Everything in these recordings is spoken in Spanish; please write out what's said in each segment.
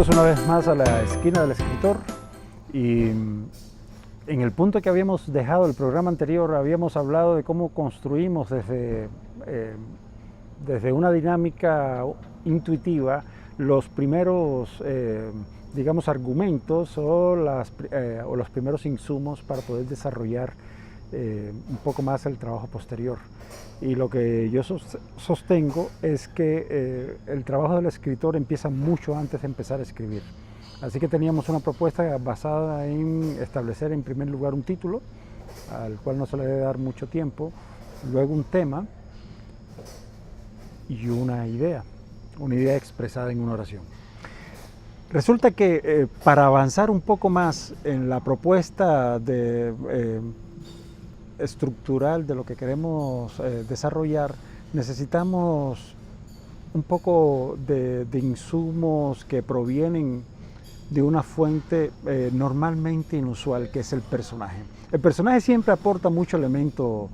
Bienvenidos una vez más a la esquina del escritor. Y en el punto que habíamos dejado el programa anterior, habíamos hablado de cómo construimos desde una dinámica intuitiva los primeros, digamos, argumentos o los primeros insumos para poder desarrollar un poco más el trabajo posterior. Y lo que yo sostengo es que el trabajo del escritor empieza mucho antes de empezar a escribir. Así que teníamos una propuesta basada en establecer en primer lugar un título, al cual no se le debe dar mucho tiempo, luego un tema y una idea expresada en una oración. Resulta que para avanzar un poco más en la propuesta estructural de lo que queremos desarrollar, necesitamos un poco de insumos que provienen de una fuente normalmente inusual, que es el personaje. El personaje siempre aporta mucho elemento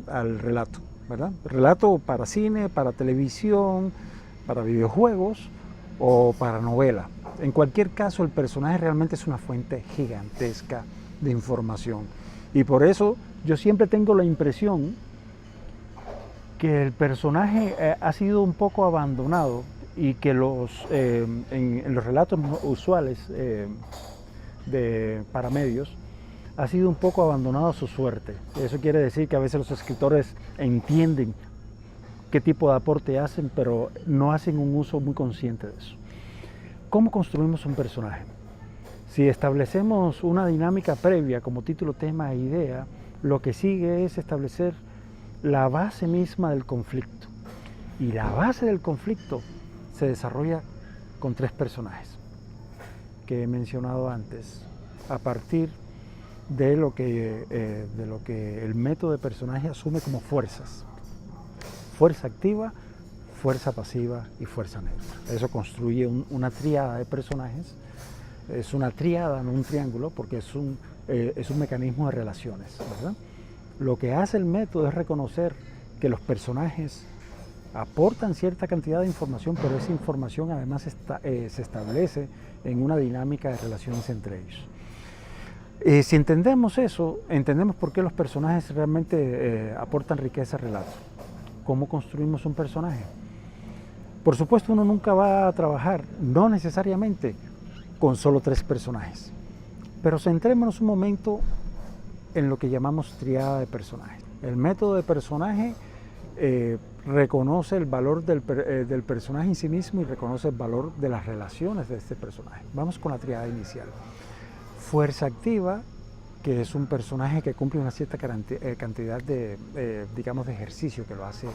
al relato, ¿verdad? Relato para cine, para televisión, para videojuegos o para novela. En cualquier caso, el personaje realmente es una fuente gigantesca de información. Y por eso yo siempre tengo la impresión que el personaje ha sido un poco abandonado y que en los relatos usuales para medios ha sido un poco abandonado a su suerte. Eso quiere decir que a veces los escritores entienden qué tipo de aporte hacen, pero no hacen un uso muy consciente de eso. ¿Cómo construimos un personaje? Si establecemos una dinámica previa como título, tema e idea, lo que sigue es establecer la base misma del conflicto. Y la base del conflicto se desarrolla con tres personajes que he mencionado antes, a partir de lo que el método de personaje asume como fuerzas. Fuerza activa, fuerza pasiva y fuerza neutra. Eso construye una tríada de personajes. Es una tríada, no un triángulo, porque es un mecanismo de relaciones, ¿verdad? Lo que hace el método es reconocer que los personajes aportan cierta cantidad de información, pero esa información además se establece en una dinámica de relaciones entre ellos. Si entendemos eso, entendemos por qué los personajes realmente aportan riqueza al relato. ¿Cómo construimos un personaje? Por supuesto, uno nunca va a trabajar, no necesariamente, con solo tres personajes. Pero centrémonos un momento en lo que llamamos triada de personajes. El método de personaje reconoce el valor del personaje en sí mismo y reconoce el valor de las relaciones de este personaje. Vamos con la triada inicial. Fuerza activa, que es un personaje que cumple una cierta cantidad digamos, de ejercicio que lo hace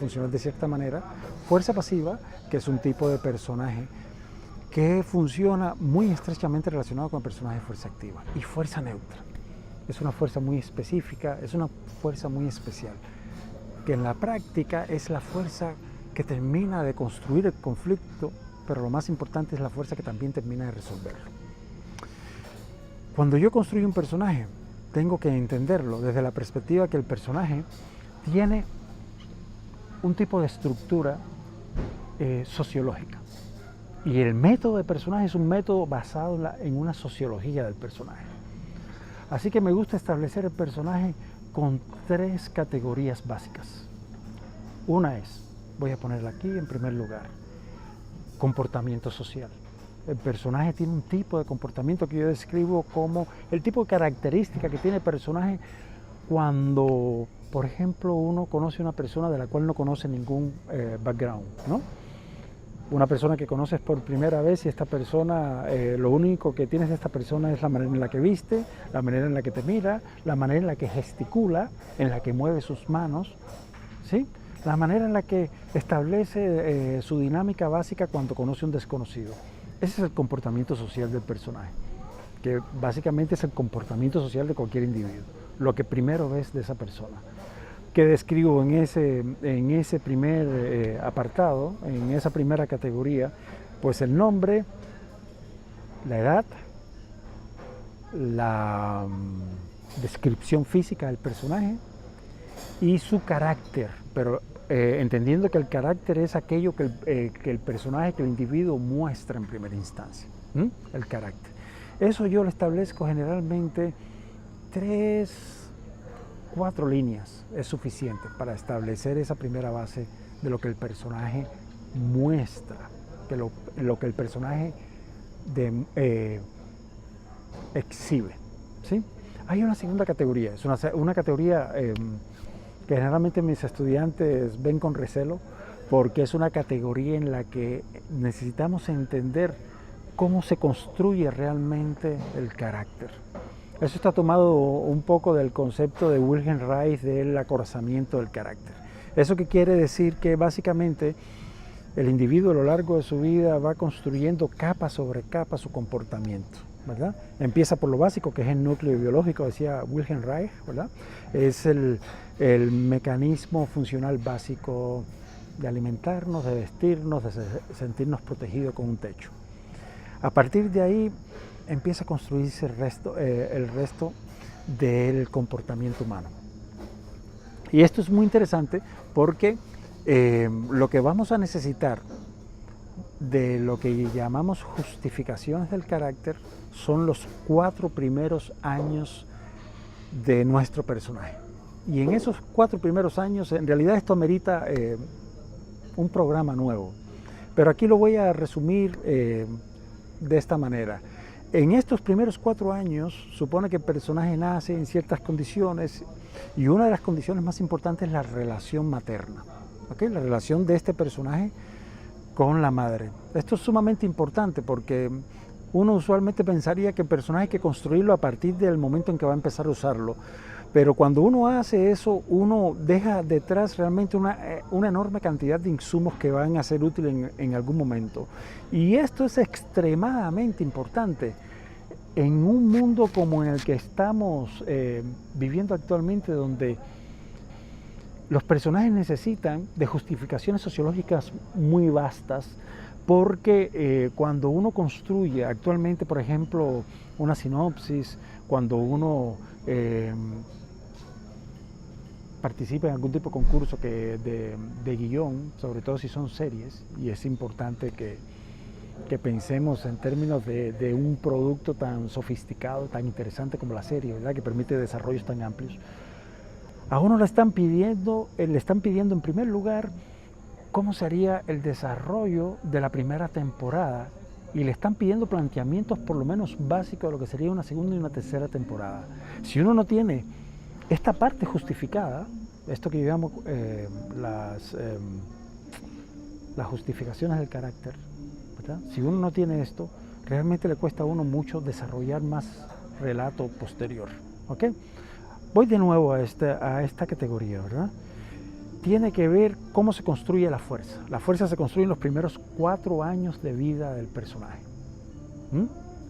funcionar de cierta manera. Fuerza pasiva, que es un tipo de personaje que funciona muy estrechamente relacionado con el personaje de fuerza activa. Y fuerza neutra es una fuerza muy específica, es una fuerza muy especial, que en la práctica es la fuerza que termina de construir el conflicto, pero lo más importante es la fuerza que también termina de resolverlo. Cuando yo construyo un personaje, tengo que entenderlo desde la perspectiva que el personaje tiene un tipo de estructura sociológica. Y el método de personaje es un método basado en una sociología del personaje. Así que me gusta establecer el personaje con tres categorías básicas. Una es, voy a ponerla aquí en primer lugar, comportamiento social. El personaje tiene un tipo de comportamiento que yo describo como el tipo de característica que tiene el personaje cuando, por ejemplo, uno conoce a una persona de la cual no conoce ningún background, ¿no? Una persona que conoces por primera vez y esta persona, lo único que tienes de esta persona es la manera en la que viste, la manera en la que te mira, la manera en la que gesticula, en la que mueve sus manos, ¿sí? La manera en la que establece su dinámica básica cuando conoce a un desconocido. Ese es el comportamiento social del personaje, que básicamente es el comportamiento social de cualquier individuo, lo que primero ves de esa persona. Que describo en ese primer apartado, en esa primera categoría, pues el nombre, la edad, la descripción física del personaje y su carácter, pero entendiendo que el carácter es aquello que el personaje, que el individuo muestra en primera instancia, el carácter. Eso yo lo establezco generalmente 4 líneas, es suficiente para establecer esa primera base de lo que el personaje muestra, que lo que el personaje exhibe, ¿sí? Hay una segunda categoría, es una categoría que generalmente mis estudiantes ven con recelo, porque es una categoría en la que necesitamos entender cómo se construye realmente el carácter. Eso está tomado un poco del concepto de Wilhelm Reich del acorazamiento del carácter. Eso que quiere decir que básicamente el individuo a lo largo de su vida va construyendo capa sobre capa su comportamiento, ¿verdad? Empieza por lo básico, que es el núcleo biológico, decía Wilhelm Reich, ¿verdad? Es el mecanismo funcional básico de alimentarnos, de vestirnos, de sentirnos protegidos con un techo. A partir de ahí empieza a construirse el resto del comportamiento humano. Y esto es muy interesante porque lo que vamos a necesitar de lo que llamamos justificaciones del carácter son los 4 primeros años de nuestro personaje. Y en esos 4 primeros años, en realidad esto amerita un programa nuevo, pero aquí lo voy a resumir de esta manera. En estos primeros 4 años supone que el personaje nace en ciertas condiciones y una de las condiciones más importantes es la relación materna, ¿okay? La relación de este personaje con la madre. Esto es sumamente importante porque uno usualmente pensaría que el personaje hay que construirlo a partir del momento en que va a empezar a usarlo, pero cuando uno hace eso, uno deja detrás realmente una enorme cantidad de insumos que van a ser útiles en algún momento. Y esto es extremadamente importante en un mundo como en el que estamos viviendo actualmente, donde los personajes necesitan de justificaciones sociológicas muy vastas, porque cuando uno construye actualmente, por ejemplo, una sinopsis, cuando uno participa en algún tipo de concurso de guión, sobre todo si son series, y es importante que pensemos en términos de un producto tan sofisticado, tan interesante como la serie, ¿verdad? Que permite desarrollos tan amplios. A uno le están pidiendo en primer lugar cómo sería el desarrollo de la primera temporada y le están pidiendo planteamientos por lo menos básicos de lo que sería una segunda y una tercera temporada. Si uno no tiene esta parte justificada, esto que llamamos las justificaciones del carácter, ¿verdad? Si uno no tiene esto, realmente le cuesta a uno mucho desarrollar más relato posterior, ¿ok? Voy de nuevo a esta categoría, ¿verdad? Tiene que ver cómo se construye la fuerza. La fuerza se construye en los primeros 4 años de vida del personaje.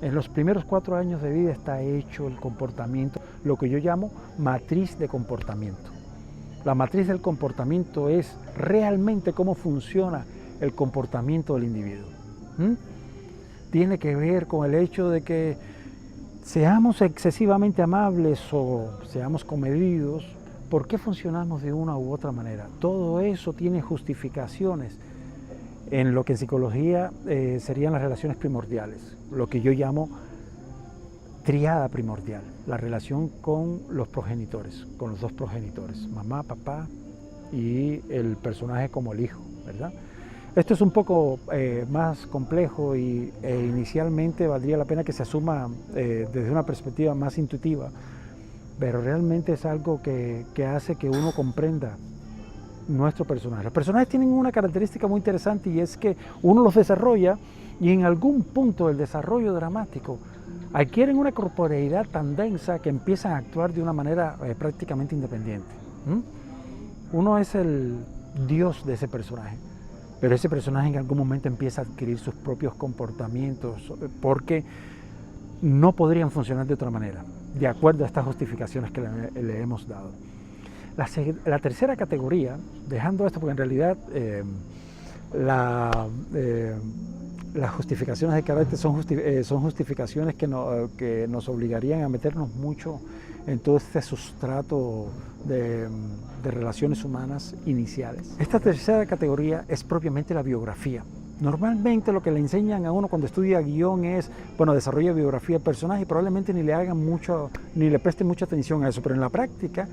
En los primeros 4 años de vida está hecho el comportamiento, lo que yo llamo matriz de comportamiento. La matriz del comportamiento es realmente cómo funciona el comportamiento del individuo. Tiene que ver con el hecho de que seamos excesivamente amables o seamos comedidos, ¿por qué funcionamos de una u otra manera? Todo eso tiene justificaciones en lo que en psicología serían las relaciones primordiales, lo que yo llamo triada primordial, la relación con los progenitores, con los 2 progenitores, mamá, papá y el personaje como el hijo, ¿verdad? Esto es un poco más complejo y inicialmente valdría la pena que se asuma desde una perspectiva más intuitiva, pero realmente es algo que hace que uno comprenda nuestro personaje. Los personajes tienen una característica muy interesante y es que uno los desarrolla y en algún punto del desarrollo dramático adquieren una corporeidad tan densa que empiezan a actuar de una manera prácticamente independiente. Uno es el dios de ese personaje, pero ese personaje en algún momento empieza a adquirir sus propios comportamientos porque no podrían funcionar de otra manera, de acuerdo a estas justificaciones que le hemos dado. La tercera categoría, dejando esto porque en realidad las justificaciones de carácter son justificaciones que nos obligarían a meternos mucho en todo este sustrato de relaciones humanas iniciales. Esta tercera categoría es propiamente la biografía. Normalmente lo que le enseñan a uno cuando estudia guión es, bueno, desarrolla biografía del personaje y probablemente ni le hagan mucho, ni le presten mucha atención a eso, pero en la práctica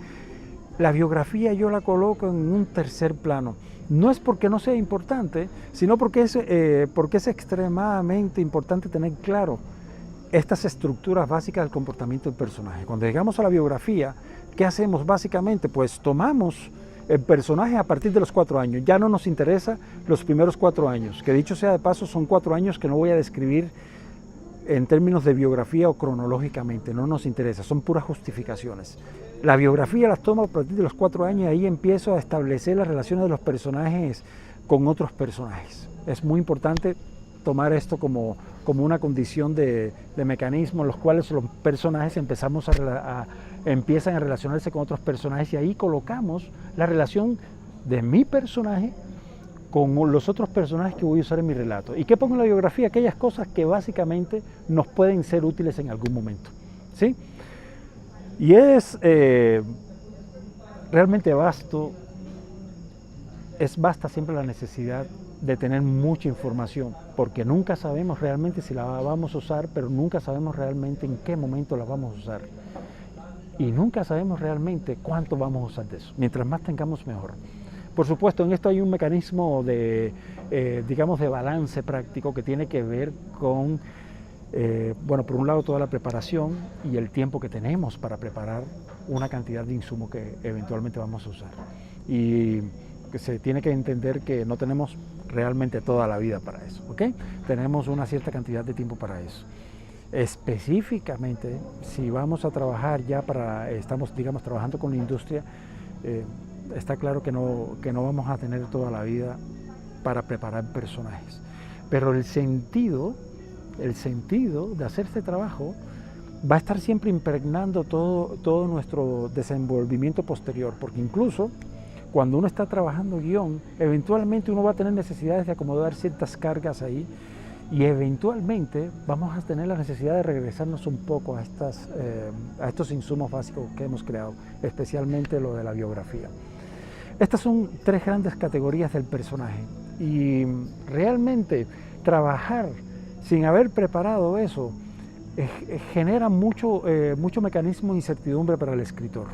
la biografía yo la coloco en un tercer plano. No es porque no sea importante, sino porque es extremadamente importante tener claro estas estructuras básicas del comportamiento del personaje. Cuando llegamos a la biografía, ¿qué hacemos básicamente? Pues tomamos el personaje a partir de los 4 años. Ya no nos interesa los primeros 4 años, que dicho sea de paso son 4 años que no voy a describir en términos de biografía o cronológicamente, no nos interesa, son puras justificaciones. La biografía las tomo a partir de los 4 años y ahí empiezo a establecer las relaciones de los personajes con otros personajes. Es muy importante tomar esto como una condición de mecanismo en los cuales los personajes empiezan a relacionarse con otros personajes y ahí colocamos la relación de mi personaje con los otros personajes que voy a usar en mi relato. ¿Y qué pongo en la biografía? Aquellas cosas que básicamente nos pueden ser útiles en algún momento, ¿sí? Y es realmente basta siempre la necesidad de tener mucha información, porque nunca sabemos realmente si la vamos a usar, pero nunca sabemos realmente en qué momento la vamos a usar. Y nunca sabemos realmente cuánto vamos a usar de eso. Mientras más tengamos, mejor. Por supuesto, en esto hay un mecanismo digamos, de balance práctico que tiene que ver con, bueno, por un lado toda la preparación y el tiempo que tenemos para preparar una cantidad de insumo que eventualmente vamos a usar. Y que se tiene que entender que no tenemos realmente toda la vida para eso, ¿ok? Tenemos una cierta cantidad de tiempo para eso. Específicamente, si vamos a trabajar estamos, digamos, trabajando con la industria, está claro que no vamos a tener toda la vida para preparar personajes. Pero el sentido de hacer este trabajo va a estar siempre impregnando todo nuestro desenvolvimiento posterior, porque incluso cuando uno está trabajando guión, eventualmente uno va a tener necesidades de acomodar ciertas cargas ahí y eventualmente vamos a tener la necesidad de regresarnos un poco a estos insumos básicos que hemos creado, especialmente lo de la biografía. Estas son 3 grandes categorías del personaje y realmente trabajar sin haber preparado eso genera mucho mecanismo de incertidumbre para el escritor.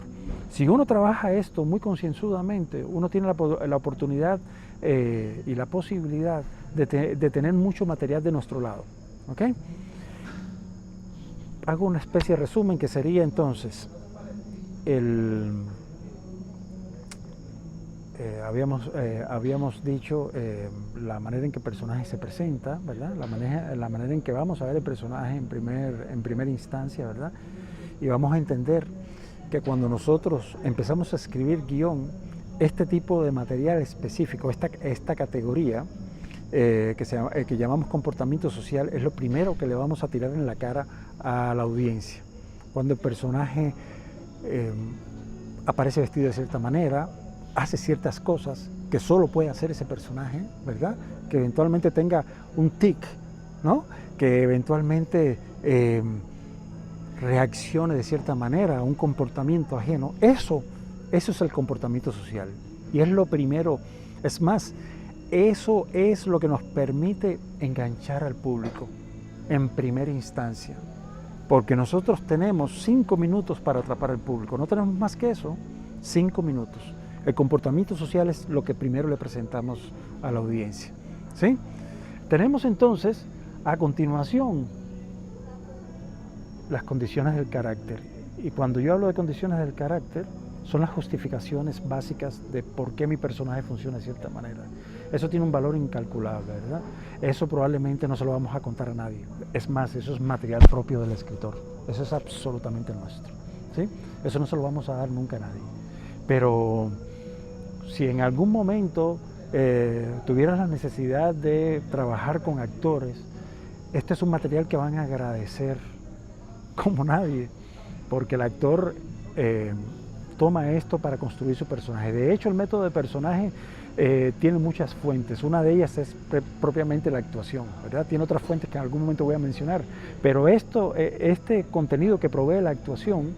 Si uno trabaja esto muy concienzudamente, uno tiene la oportunidad y la posibilidad de tener mucho material de nuestro lado, ¿ok? Hago una especie de resumen que sería entonces habíamos dicho la manera en que el personaje se presenta, ¿verdad? La manera en que vamos a ver el personaje en primera instancia, ¿verdad? Y vamos a entender que cuando nosotros empezamos a escribir guión, este tipo de material específico, esta categoría que llamamos comportamiento social, es lo primero que le vamos a tirar en la cara a la audiencia. Cuando el personaje aparece vestido de cierta manera, hace ciertas cosas que solo puede hacer ese personaje, ¿verdad? Que eventualmente tenga un tic, ¿no? Que eventualmente reaccione de cierta manera a un comportamiento ajeno. Eso es el comportamiento social. Y es lo primero. Es más, eso es lo que nos permite enganchar al público en primera instancia. Porque nosotros tenemos 5 minutos para atrapar al público. No tenemos más que eso, 5 minutos. El comportamiento social es lo que primero le presentamos a la audiencia, ¿sí? Tenemos entonces, a continuación, las condiciones del carácter. Y cuando yo hablo de condiciones del carácter, son las justificaciones básicas de por qué mi personaje funciona de cierta manera. Eso tiene un valor incalculable, ¿verdad? Eso probablemente no se lo vamos a contar a nadie. Es más, eso es material propio del escritor. Eso es absolutamente nuestro, ¿sí? Eso no se lo vamos a dar nunca a nadie. Pero si en algún momento tuvieras la necesidad de trabajar con actores, este es un material que van a agradecer como nadie, porque el actor toma esto para construir su personaje. De hecho, el método de personaje tiene muchas fuentes. Una de ellas es propiamente la actuación, ¿verdad? Tiene otras fuentes que en algún momento voy a mencionar, pero este contenido que provee la actuación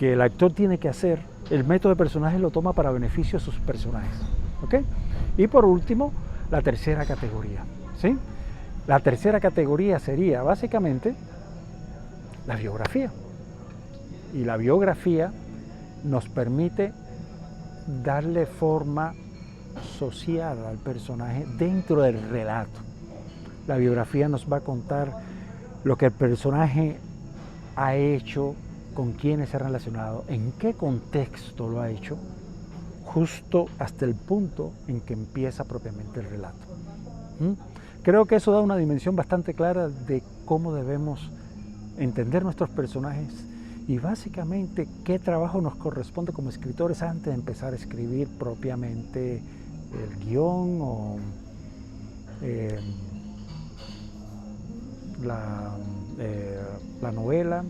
que el actor tiene que hacer, el método de personaje lo toma para beneficio de sus personajes. ¿Ok? Y por último, la tercera categoría. ¿Sí? La tercera categoría sería básicamente la biografía. Y la biografía nos permite darle forma social al personaje dentro del relato. La biografía nos va a contar lo que el personaje ha hecho, con quiénes se ha relacionado, en qué contexto lo ha hecho, justo hasta el punto en que empieza propiamente el relato. Creo que eso da una dimensión bastante clara de cómo debemos entender nuestros personajes y básicamente qué trabajo nos corresponde como escritores antes de empezar a escribir propiamente el guión o la novela.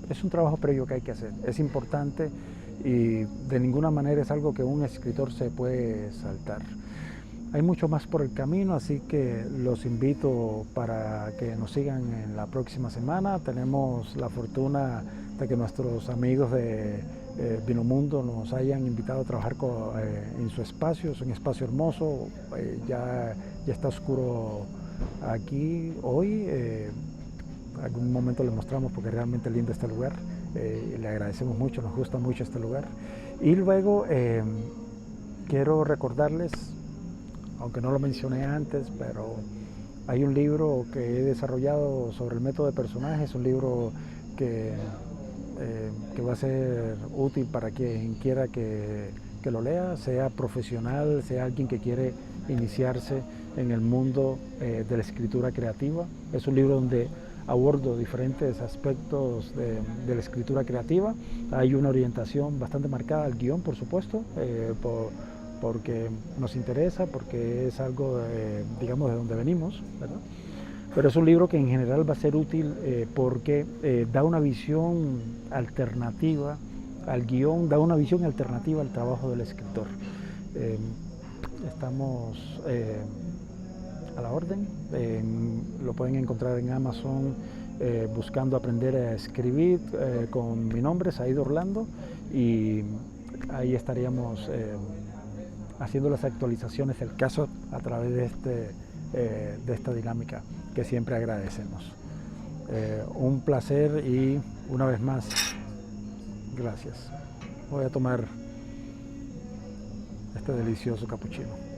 Es un trabajo previo que hay que hacer, es importante y de ninguna manera es algo que un escritor se puede saltar. Hay mucho más por el camino, así que los invito para que nos sigan en la próxima semana. Tenemos la fortuna de que nuestros amigos de Vinomundo nos hayan invitado a trabajar en su espacio. Es un espacio hermoso, ya está oscuro aquí hoy. Algún momento les mostramos porque realmente lindo este lugar. Le agradecemos mucho, nos gusta mucho este lugar. Y luego quiero recordarles, aunque no lo mencioné antes, pero hay un libro que he desarrollado sobre el método de personajes, un libro que va a ser útil para quien quiera que lo lea, sea profesional, sea alguien que quiere iniciarse en el mundo de la escritura creativa. Es un libro donde abordo diferentes aspectos de la escritura creativa. Hay una orientación bastante marcada al guión, por supuesto, porque nos interesa, porque es algo, digamos, de donde venimos, ¿verdad? Pero es un libro que en general va a ser útil porque da una visión alternativa al guión, da una visión alternativa al trabajo del escritor. Estamos a la orden, lo pueden encontrar en Amazon buscando aprender a escribir con mi nombre, Said Orlando, y ahí estaríamos haciendo las actualizaciones del caso a través de esta dinámica que siempre agradecemos. Un placer y una vez más, gracias. Voy a tomar este delicioso capuchino.